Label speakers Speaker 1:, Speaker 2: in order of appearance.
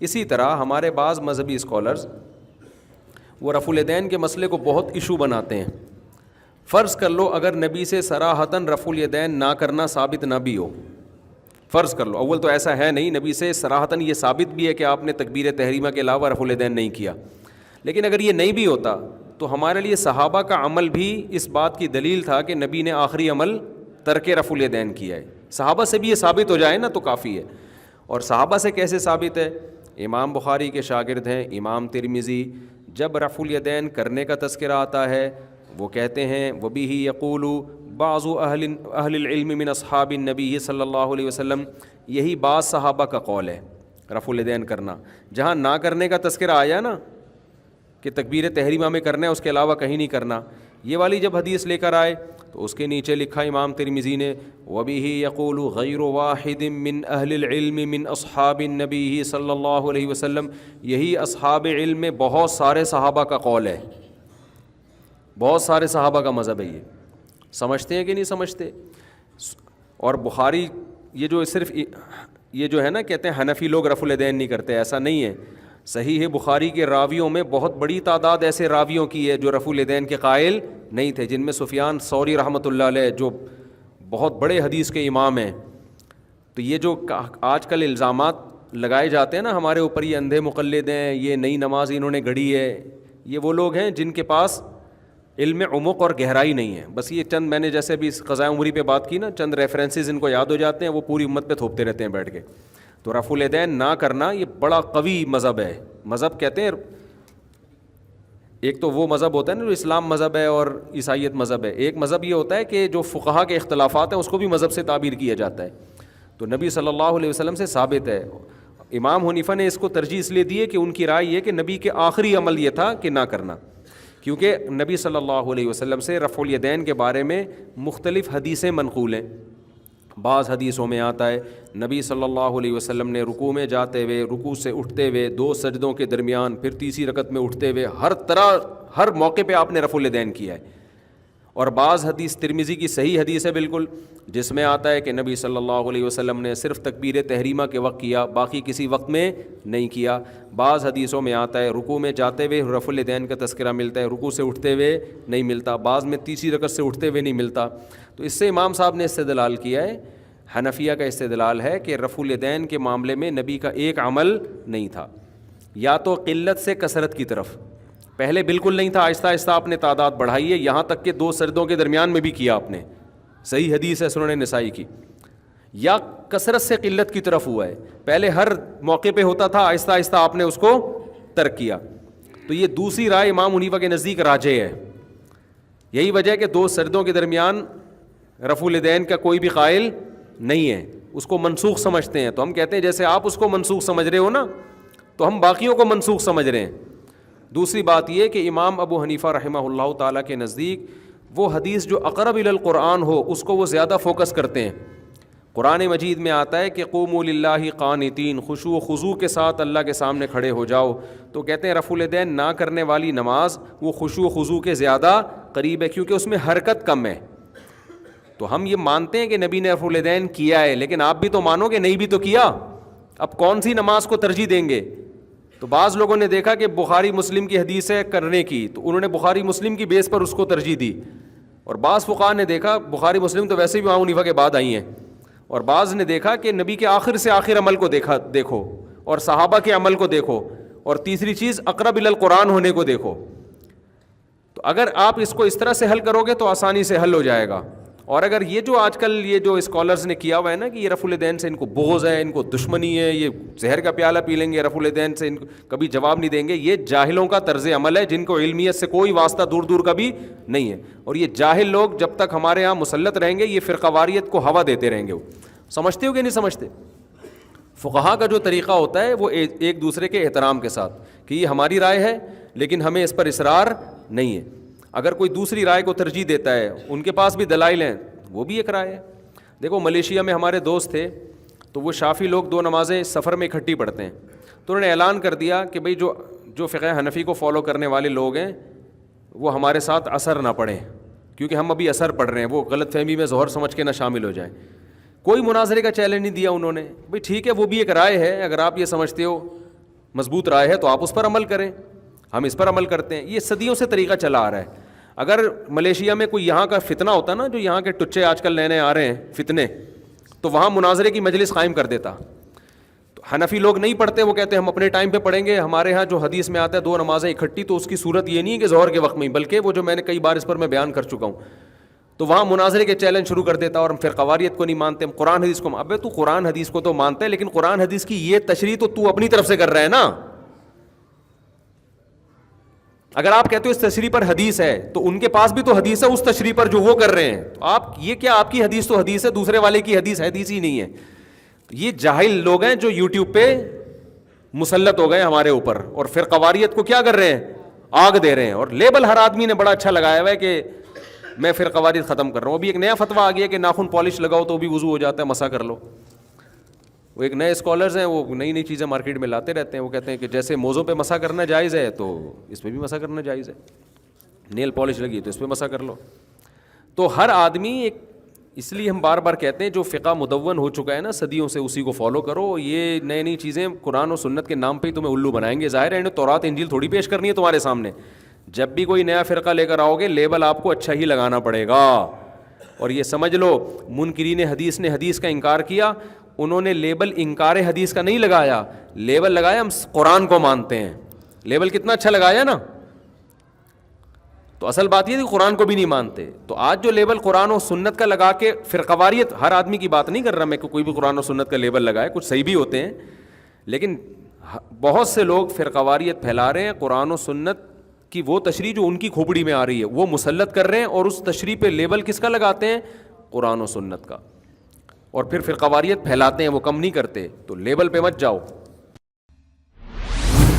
Speaker 1: اسی طرح ہمارے بعض مذہبی اسکالرز وہ رفع الیدین کے مسئلے کو بہت ایشو بناتے ہیں. فرض کر لو اگر نبی سے صراحتاً رفع الیدین نہ کرنا ثابت نہ بھی ہو, فرض کر لو, اول تو ایسا ہے نہیں, نبی سے صراحتاً یہ ثابت بھی ہے کہ آپ نے تکبیر تحریمہ کے علاوہ رفع الیدین نہیں کیا, لیکن اگر یہ نہیں بھی ہوتا تو ہمارے لیے صحابہ کا عمل بھی اس بات کی دلیل تھا کہ نبی نے آخری عمل ترک رفع الیدین کیا ہے. صحابہ سے بھی یہ ثابت ہو جائے نا تو کافی ہے. اور صحابہ سے کیسے ثابت ہے؟ امام بخاری کے شاگرد ہیں امام ترمذی, جب رفع الیدین کرنے کا تذکرہ آتا ہے وہ کہتے ہیں وَبِهِ يَقُولُ بَعْضُ أَهْلِ الْعِلْمِ مِنْ أَصْحَابِ النَّبِيِّ صلی اللہ علیہ وسلم, یہی بعض صحابہ کا قول ہے رفع الیدین کرنا. جہاں نہ کرنے کا تذکرہ آیا نا کہ تکبیر تحریمہ میں کرنا ہے, اس کے علاوہ کہیں نہیں کرنا, یہ والی جب حدیث لے کر آئے تو اس کے نیچے لکھا امام ترمذی نے وَبِهِ يَقُولُ غَيْرُ وَاحِدٍ مِّنْ أَهْلِ الْعِلْمِ مِنْ أَصْحَابِ النَّبِيِّ صلی اللہ علیہ وسلم, یہی اصحاب علم میں بہت سارے صحابہ کا قول ہے, بہت سارے صحابہ کا مذہب ہے. یہ سمجھتے ہیں کہ نہیں سمجھتے؟ اور بخاری یہ جو صرف یہ جو ہے نا کہتے ہیں حنفی لوگ رفع الیدین نہیں کرتے, ایسا نہیں ہے. صحیح بخاری کے راویوں میں بہت بڑی تعداد ایسے راویوں کی ہے جو رفع الیدین کے قائل نہیں تھے, جن میں سفیان ثوری رحمۃ اللہ علیہ جو بہت بڑے حدیث کے امام ہیں. تو یہ جو آج کل الزامات لگائے جاتے ہیں نا ہمارے اوپر, یہ اندھے مقلد ہیں, یہ نئی نماز انہوں نے گھڑی ہے, یہ وہ لوگ ہیں جن کے پاس علم عمق اور گہرائی نہیں ہے. بس یہ چند میں نے جیسے بھی قضاء عمری پہ بات کی نا, چند ریفرنسز ان کو یاد ہو جاتے ہیں, وہ پوری امت پہ تھوپتے رہتے ہیں بیٹھ کے. تو رفع الیدین نہ کرنا یہ بڑا قوی مذہب ہے. مذہب کہتے ہیں ایک تو وہ مذہب ہوتا ہے نا جو اسلام مذہب ہے اور عیسائیت مذہب ہے, ایک مذہب یہ ہوتا ہے کہ جو فقہا کے اختلافات ہیں اس کو بھی مذہب سے تعبیر کیا جاتا ہے. تو نبی صلی اللہ علیہ وسلم سے ثابت ہے. امام حنیفہ نے اس کو ترجیح اس لیے دی ہے کہ ان کی رائے یہ کہ نبی کے آخری عمل یہ تھا کہ نہ کرنا, کیونکہ نبی صلی اللہ علیہ وسلم سے رفع الیدین کے بارے میں مختلف حدیثیں منقول ہیں. بعض حدیثوں میں آتا ہے نبی صلی اللہ علیہ وسلم نے رکوع میں جاتے ہوئے, رکوع سے اٹھتے ہوئے, 2 سجدوں کے درمیان, پھر تیسری رکعت میں اٹھتے ہوئے, ہر موقع پہ آپ نے رفع الیدین کیا ہے. اور بعض حدیث ترمذی کی صحیح حدیث ہے بالکل, جس میں آتا ہے کہ نبی صلی اللہ علیہ وسلم نے صرف تکبیر تحریمہ کے وقت کیا, باقی کسی وقت میں نہیں کیا. بعض حدیثوں میں آتا ہے رکوع میں جاتے ہوئے رفع الیدین کا تذکرہ ملتا ہے, رکوع سے اٹھتے ہوئے نہیں ملتا, بعض میں تیسری رکعت سے اٹھتے ہوئے نہیں ملتا. تو اس سے امام صاحب نے استدلال کیا ہے, حنفیہ کا استدلال ہے کہ رفع الیدین کے معاملے میں نبی کا ایک عمل نہیں تھا, یا تو قلت سے کثرت کی طرف, پہلے بالکل نہیں تھا, آہستہ آہستہ آپ نے تعداد بڑھائی ہے, یہاں تک کہ 2 سجدوں کے درمیان میں بھی کیا آپ نے, صحیح حدیث ہے سنن نسائی کی. یا کثرت سے قلت کی طرف ہوا ہے, پہلے ہر موقع پہ ہوتا تھا, آہستہ آہستہ آپ نے اس کو ترک کیا. تو یہ دوسری رائے امام حنیفہ کے نزدیک راجح ہے. یہی وجہ ہے کہ 2 سجدوں کے درمیان رفع الیدین کا کوئی بھی قائل نہیں ہے, اس کو منسوخ سمجھتے ہیں. تو ہم کہتے ہیں جیسے آپ اس کو منسوخ سمجھ رہے ہو نا, تو ہم باقیوں کو منسوخ سمجھ رہے ہیں. دوسری بات یہ کہ امام ابو حنیفہ رحمہ اللہ تعالیٰ کے نزدیک وہ حدیث جو اقرب الی القرآن ہو اس کو وہ زیادہ فوکس کرتے ہیں. قرآن مجید میں آتا ہے کہ قوموا للہ قانتین, خشوع و خضوع کے ساتھ اللہ کے سامنے کھڑے ہو جاؤ. تو کہتے ہیں رفع الیدین نہ کرنے والی نماز وہ خشوع و خضوع کے زیادہ قریب ہے, کیونکہ اس میں حرکت کم ہے. تو ہم یہ مانتے ہیں کہ نبی نے رفع الیدین کیا ہے, لیکن آپ بھی تو مانو کہ نہیں بھی تو کیا. اب کون سی نماز کو ترجیح دیں گے؟ تو بعض لوگوں نے دیکھا کہ بخاری مسلم کی حدیث ہے کرنے کی, تو انہوں نے بخاری مسلم کی بیس پر اس کو ترجیح دی. اور بعض فقہا نے دیکھا بخاری مسلم تو ویسے بھی امام حنیفہ کے بعد آئی ہیں, اور بعض نے دیکھا کہ نبی کے آخر سے آخر عمل کو دیکھو, اور صحابہ کے عمل کو دیکھو, اور تیسری چیز اقرب الی القرآن ہونے کو دیکھو. تو اگر آپ اس کو اس طرح سے حل کرو گے تو آسانی سے حل ہو جائے گا. اور اگر یہ جو آج کل یہ جو اسکالرز نے کیا ہوا ہے نا کہ یہ رفع الیدین سے ان کو بغض ہے, ان کو دشمنی ہے, یہ زہر کا پیالہ پی لیں گے, رفع الیدین سے ان کو کبھی جواب نہیں دیں گے, یہ جاہلوں کا طرز عمل ہے جن کو علمیت سے کوئی واسطہ دور دور کا بھی نہیں ہے. اور یہ جاہل لوگ جب تک ہمارے ہاں مسلط رہیں گے یہ فرقہ واریت کو ہوا دیتے رہیں گے. وہ سمجھتے ہو کہ نہیں سمجھتے؟ فقہا کا جو طریقہ ہوتا ہے وہ ایک دوسرے کے احترام کے ساتھ کہ یہ ہماری رائے ہے لیکن ہمیں اس پر اصرار نہیں ہے. اگر کوئی دوسری رائے کو ترجیح دیتا ہے, ان کے پاس بھی دلائل ہیں, وہ بھی ایک رائے ہے. دیکھو ملیشیا میں ہمارے دوست تھے, تو وہ شافی لوگ 2 نمازیں سفر میں اکٹھی پڑھتے ہیں. تو انہوں نے اعلان کر دیا کہ بھئی جو فقہ حنفی کو فالو کرنے والے لوگ ہیں وہ ہمارے ساتھ عصر نہ پڑھیں, کیونکہ ہم ابھی عصر پڑھ رہے ہیں, وہ غلط فہمی میں ظہر سمجھ کے نہ شامل ہو جائیں. کوئی مناظرے کا چیلنج نہیں دیا انہوں نے, بھئی ٹھیک ہے وہ بھی ایک رائے ہے, اگر آپ یہ سمجھتے ہو مضبوط رائے ہے تو آپ اس پر عمل کریں, ہم اس پر عمل کرتے ہیں. یہ صدیوں سے طریقہ چلا آ رہا ہے. اگر ملیشیا میں کوئی یہاں کا فتنہ ہوتا نا, جو یہاں کے ٹچے آج کل نئے نئے آ رہے ہیں فتنے, تو وہاں مناظرے کی مجلس قائم کر دیتا. تو حنفی لوگ نہیں پڑھتے, وہ کہتے ہیں ہم اپنے ٹائم پہ پڑھیں گے. ہمارے ہاں جو حدیث میں آتا ہے 2 نمازیں اکٹھی, تو اس کی صورت یہ نہیں ہے کہ ظہر کے وقت میں ہی, بلکہ وہ جو میں نے کئی بار اس پر میں بیان کر چکا ہوں. تو وہاں مناظرے کے چیلنج شروع کر دیتا, اور ہم پھر قواریت کو نہیں مانتے, ہم قرآن حدیث کو. ابے تو قرآن حدیث کو تو مانتا ہے, لیکن قرآن حدیث کی یہ تشریح تو اپنی طرف سے کر رہا ہے نا. اگر آپ کہتے ہو اس تشریح پر حدیث ہے, تو ان کے پاس بھی تو حدیث ہے اس تشریح پر جو وہ کر رہے ہیں. تو آپ یہ کیا, آپ کی حدیث تو حدیث ہے, دوسرے والے کی حدیث ہی نہیں ہے. یہ جاہل لوگ ہیں جو یوٹیوب پہ مسلط ہو گئے ہمارے اوپر, اور پھر قواریت کو کیا کر رہے ہیں, آگ دے رہے ہیں. اور لیبل ہر آدمی نے بڑا اچھا لگایا ہوا ہے کہ میں پھر قواریت ختم کر رہا ہوں. ابھی ایک نیا فتویٰ آ گیا کہ ناخن پالش لگاؤ تو بھی وضو ہو جاتا ہے, مسح کر لو. وہ ایک نئے اسکالرز ہیں, وہ نئی نئی چیزیں مارکیٹ میں لاتے رہتے ہیں. وہ کہتے ہیں کہ جیسے موزوں پہ مسح کرنا جائز ہے تو اس پہ بھی مسح کرنا جائز ہے, نیل پالش لگی تو اس پہ مسح کر لو. تو ہر آدمی ایک, اس لیے ہم بار بار کہتے ہیں جو فقہ مدون ہو چکا ہے نا صدیوں سے, اسی کو فالو کرو. یہ نئی نئی چیزیں قرآن و سنت کے نام پہ ہی تمہیں الو بنائیں گے. ظاہر ہے انہیں تورات انجیل تھوڑی پیش کرنی ہے تمہارے سامنے. جب بھی کوئی نیا فرقہ لے کر آؤ گے, لیبل آپ کو اچھا ہی لگانا پڑے گا. اور یہ سمجھ لو, منکرین حدیث نے حدیث کا انکار کیا, انہوں نے لیبل انکار حدیث کا نہیں لگایا, لیبل لگایا ہم قرآن کو مانتے ہیں. لیبل کتنا اچھا لگایا نا. تو اصل بات یہ تھی قرآن کو بھی نہیں مانتے. تو آج جو لیبل قرآن و سنت کا لگا کے فرقواریت, ہر آدمی کی بات نہیں کر رہا میں کہ کوئی بھی قرآن و سنت کا لیبل لگائے, کچھ صحیح بھی ہوتے ہیں, لیکن بہت سے لوگ فرقواریت پھیلا رہے ہیں. قرآن و سنت کی وہ تشریح جو ان کی کھوپڑی میں آ رہی ہے وہ مسلط کر رہے ہیں, اور اس تشریح پہ لیبل کس کا لگاتے ہیں, قرآن و سنت کا. اور پھر فرقواریت پھیلاتے ہیں, وہ کم نہیں کرتے. تو لیبل پہ مت جاؤ.